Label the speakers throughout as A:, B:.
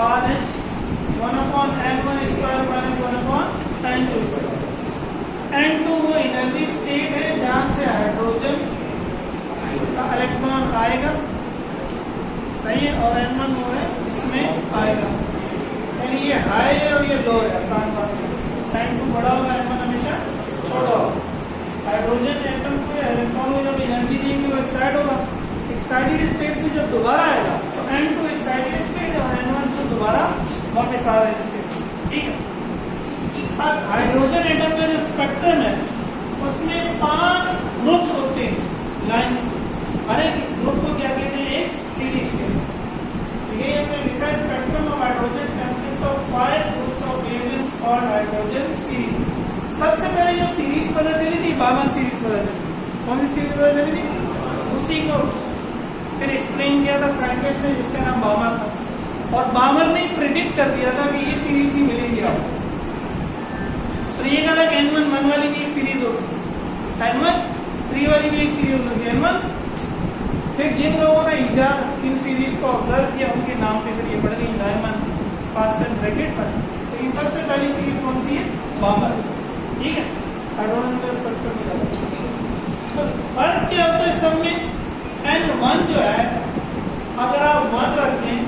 A: RH 1/n1 square minus 1/n2 square. n2 वो energy state है जहाँ से हाइड्रोजन का इलेक्ट्रॉन आएगा, सही है, और n1 वो है जिसमें आएगा, यानी ये हाई है और ये लो है, आसान बात है। n2 बड़ा होगा, n1 हमेशा छोटा होगा। हाइड्रोजन एटम को इलेक्ट्रॉन को जब एनर्जी देंगे वो एक्साइट होगा, एक्साइटेड स्टेट से जब दोबारा आएगा तो n2 एक्साइटेड स्टेट है और n1 तो दोबारा वापस आ रहा है स्टेट, ठीक है। अब हाइड्रोजन एटम का जो स्पेक्ट्रम है उसमें 5 ग्रुप्स होते हैं लाइंस के, हर एक ग्रुप को क्या कहते हैं, एक सीरीज कहते हैं। ये हमने लिखा है spectrum of hydrogen consist of 5 groups of wavelengths called hydrogen series. सबसे पहले जो सीरीज पता चली थी बामर सीरीज पता चली। कौन सी सीरीज पता चली थी? उसी को फिर एक्सप्लेन किया था साइंटिस्ट ने जिसका नाम बामर था, और बामर ने प्रिडिक्ट कर दिया था कि ये सीरीज ही मिलेगी आपको। तो ये कहा था कि n1 1 वाली भी एक सीरीज होगी, n1 3 वाली भी एक सीरीज होगी, n1। फिर जिन लोगों ने इजाद इन सीरीज को ऑब्जर्व किया उनके नाम पे फिर ये बढ़ गई डायमंड पास्टन ब्रैकेट पर। तो इन सबसे पहली सीरीज कौन सी है? बामर, ठीक है। हाइड्रोजन का स्पेक्ट्रम मिला। तो फर्क क्या होता है सब में? n1 जो है अगर आप 1 रखते हैं,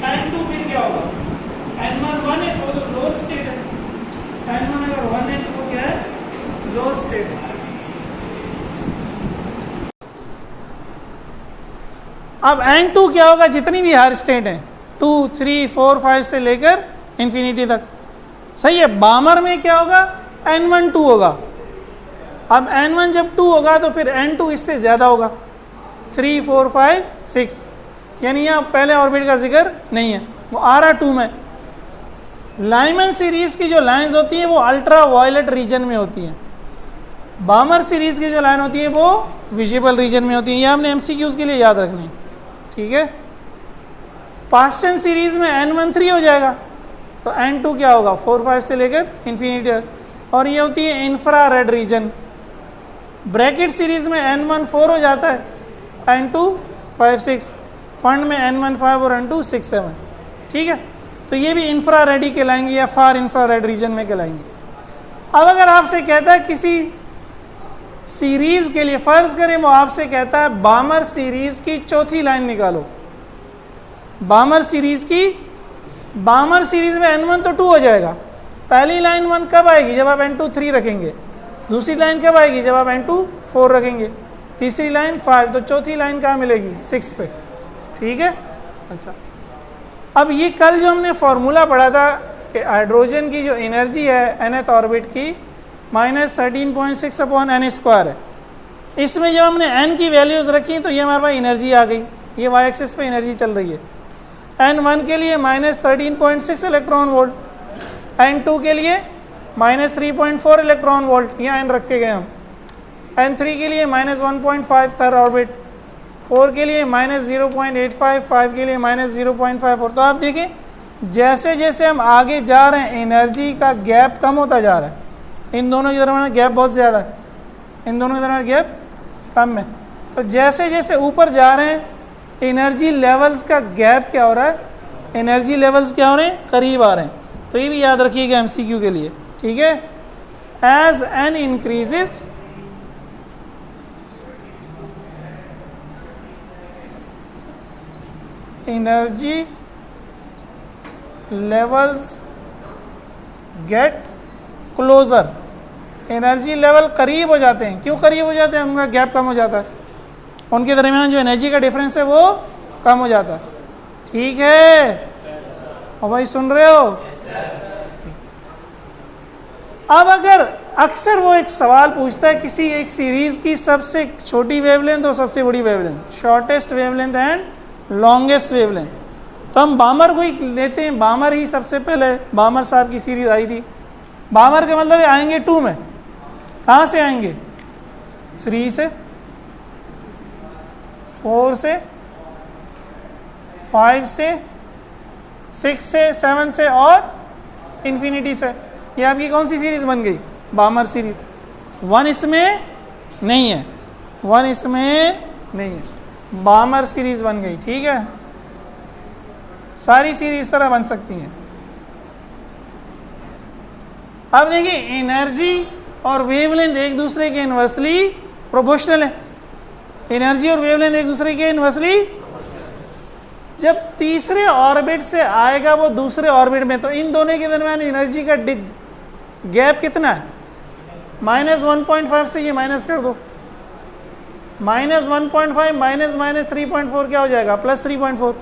A: n2 फिर क्या होगा? n1 1 है तो लोअर स्टेट है, n1 अगर 1 है तो वो क्या है? लोअर स्टेट है। अब n2 क्या होगा? जितनी भी हायर स्टेट है 2 3 4 5 से लेकर इंफिनिटी तक, सही है। बामर में क्या होगा? n1 2 होगा। अब n1 जब 2 होगा तो फिर n2 इससे ज़्यादा होगा, 3 4 5 6, यानी यहाँ पहले ऑर्बिट का जिक्र नहीं है, वो आ रहा 2 में। लाइमन सीरीज की जो लाइंस होती है वो अल्ट्रा वायलेट रीजन में होती हैं, बामर सीरीज की जो लाइन होती है वो विजिबल रीजन में होती है। ये आपने एमसीक्यूज के लिए याद रखनी है, ठीक है। पास्टन सीरीज में n1 3 हो जाएगा तो n2 क्या होगा? 4 5 से लेकर इंफिनिटी तक, और ये होती है infra red region. Brackett series में n1 4 हो जाता है, n2 5 6, फंड में n1 5 और n2 6 7, ठीक है। तो ये भी इंफ्रा रेड ही कहलाएंगे या फार इंफ्रा रेड रीजन में कहलाएंगे। अब अगर आपसे कहता है किसी सीरीज के लिए, फर्ज करें वो आपसे कहता है बामर सीरीज की चौथी लाइन निकालो, बामर सीरीज में n1 तो 2 हो जाएगा। पहली लाइन 1 कब आएगी? जब आप n2 3 रखेंगे। दूसरी लाइन कब आएगी? जब आप n2 4 रखेंगे। तीसरी लाइन 5, तो चौथी लाइन कहाँ मिलेगी? 6 पे, ठीक है। अच्छा, अब ये कल जो हमने फॉर्मूला पढ़ा था कि हाइड्रोजन की जो एनर्जी है nth ऑर्बिट की -13.6/n² है, इसमें जब हमने n की वैल्यूज़ रखी तो ये हमारे पास एनर्जी आ गई, ये y एक्सिस पे एनर्जी चल रही है। n1 के लिए -13.6 इलेक्ट्रॉन वोल्ट, n2 के लिए -3.4 इलेक्ट्रॉन वोल्ट, यहाँ n रखे गए हम। n3 के लिए -1.5 थर्ड ऑर्बिट, 4 के लिए -0.85, 5 के लिए -0.54। तो आप देखें जैसे जैसे हम आगे जा रहे हैं एनर्जी का गैप कम होता जा रहा है, इन दोनों के दरमियान गैप बहुत ज़्यादा है, इन दोनों के दरमियान गैप कम है। तो जैसे जैसे ऊपर जा रहे हैं एनर्जी लेवल्स का गैप क्या हो रहा है? एनर्जी लेवल्स क्या हो रहे हैं? करीब आ रहे हैं। तो ये भी याद रखिएगा एमसीक्यू के लिए, ठीक है। As n increases energy levels get closer, energy level करीब हो जाते हैं। क्यों करीब हो जाते हैं? उनका गैप कम हो जाता है, उनके दरमियान जो एनर्जी का डिफरेंस है वो कम हो जाता है, ठीक है। और भाई सुन रहे हो? अब अगर अक्सर वो एक सवाल पूछता है किसी एक सीरीज की सबसे छोटी वेवलेंथ और सबसे बड़ी wavelength, shortest wavelength and longest wavelength, तो हम बामर को ही लेते हैं। बामर ही सबसे पहले बामर साहब की सीरीज आई थी। बामर का मतलब आएंगे 2 में, कहाँ से आएंगे? 3 से, 4 से, 5 से, 6 से, 7 से और इन्फिनिटी से। ये आपकी कौन सी सीरीज बन गई? बामर सीरीज। 1 इसमें नहीं है, 1 इसमें नहीं है, बामर सीरीज बन गई, ठीक है। सारी सीरीज इस तरह बन सकती हैं। अब देखिए एनर्जी और वेवलेंथ एक दूसरे के इन्वर्सली प्रोपोर्शनल है। एनर्जी और वेवलेंथ एक दूसरे के इन्वर्सली, जब तीसरे ऑर्बिट से आएगा वो दूसरे ऑर्बिट में, तो इन दोनों के दरमियान एनर्जी का गैप कितना है? -1.5 से ये माइनस कर दो, -1.5 माइनस 3.4 क्या हो जाएगा? +3.4।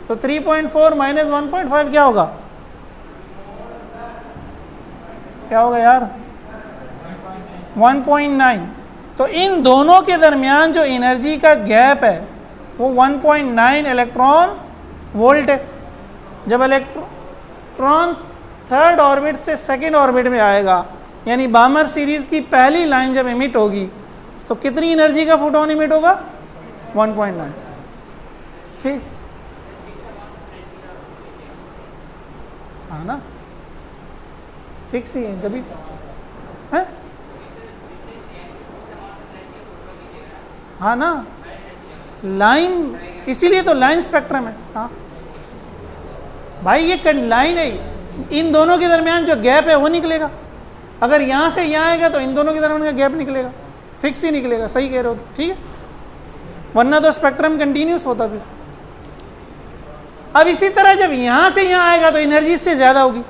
A: तो 3.4 माइनस 1.5 क्या होगा? क्या होगा यार? 1.9। तो इन दोनों के दरमियान जो एनर्जी का गैप है वो 1.9 इलेक्ट्रॉन वोल्ट है। जब इलेक्ट्रॉन थर्ड ऑर्बिट से सेकेंड ऑर्बिट में आएगा, यानी बामर सीरीज की पहली लाइन जब एमिट होगी, तो कितनी एनर्जी का फोटोन एमिट होगा? 1.9। ठीक, हाँ ना, फिक्स ही है जब ही है, हाँ ना, लाइन, इसीलिए तो लाइन स्पेक्ट्रम है। हाँ भाई, ये लाइन है, इन दोनों के दरमियान जो गैप है वो निकलेगा। अगर यहाँ से यहाँ आएगा तो इन दोनों के दरमियान का गैप निकलेगा, फिक्स ही निकलेगा। सही कह रहे हो, ठीक है, वरना तो स्पेक्ट्रम कंटिन्यूस होता फिर। अब इसी तरह जब यहाँ से यहाँ आएगा तो एनर्जी इससे ज़्यादा होगी।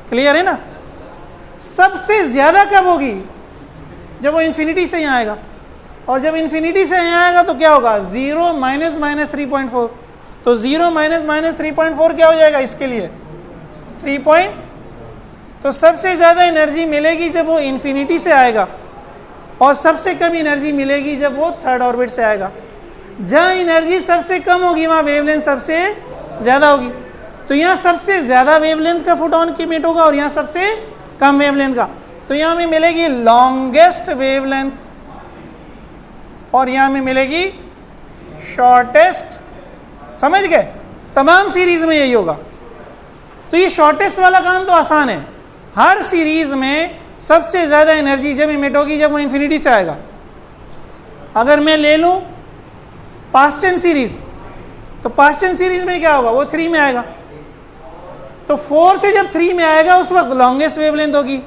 A: क्लियर है ना? सबसे ज़्यादा कब होगी? जब वो इन्फिनिटी से यहाँ आएगा, और जब इन्फिनिटी से यहाँ आएगा तो क्या होगा? 0 माइनस 3.4। तो 0 माइनस 3.4 क्या हो जाएगा इसके लिए? 3. तो सबसे ज़्यादा एनर्जी मिलेगी जब वो इन्फिनिटी से आएगा, और सबसे कम एनर्जी मिलेगी जब वो थर्ड ऑर्बिट से आएगा। जहाँ एनर्जी सबसे कम होगी वहाँ वेवलेंथ सबसे ज़्यादा होगी। तो यहाँ सबसे ज़्यादा वेवलेंथ का फोटोन की एमिट होगा और यहाँ सबसे कम वेवलेंथ का। तो यहाँ हमें मिलेगी लॉन्गेस्ट वेवलेंथ और यहाँ हमें मिलेगी शॉर्टेस्ट। समझ गए? तमाम सीरीज में यही होगा। तो ये शॉर्टेस्ट वाला काम तो आसान है। हर सीरीज में सबसे ज़्यादा एनर्जी जब एमिट होगी जब वो इन्फिनिटी से आएगा। अगर मैं ले लूँ पास्टन सीरीज, तो पास्टन सीरीज में क्या होगा? वो 3 में आएगा। तो 4 से जब 3 में आएगा उस वक्त लॉन्गेस्ट वेवलेंथ होगी,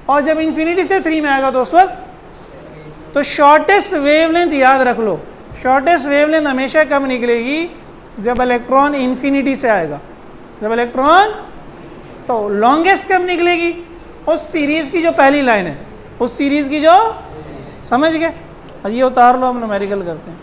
A: और जब इन्फिनिटी से 3 में आएगा तो उस वक्त। तो शॉर्टेस्ट वेवलेंथ याद रख लो, शॉर्टेस्ट वेवलेंथ हमेशा कब निकलेगी? जब इलेक्ट्रॉन इन्फिनिटी से आएगा। जब इलेक्ट्रॉन, तो लॉन्गेस्ट कब निकलेगी? उस सीरीज की जो पहली लाइन है, उस सीरीज की जो, समझ गए? ये उतार लो, हम न्यूमेरिकल करते हैं।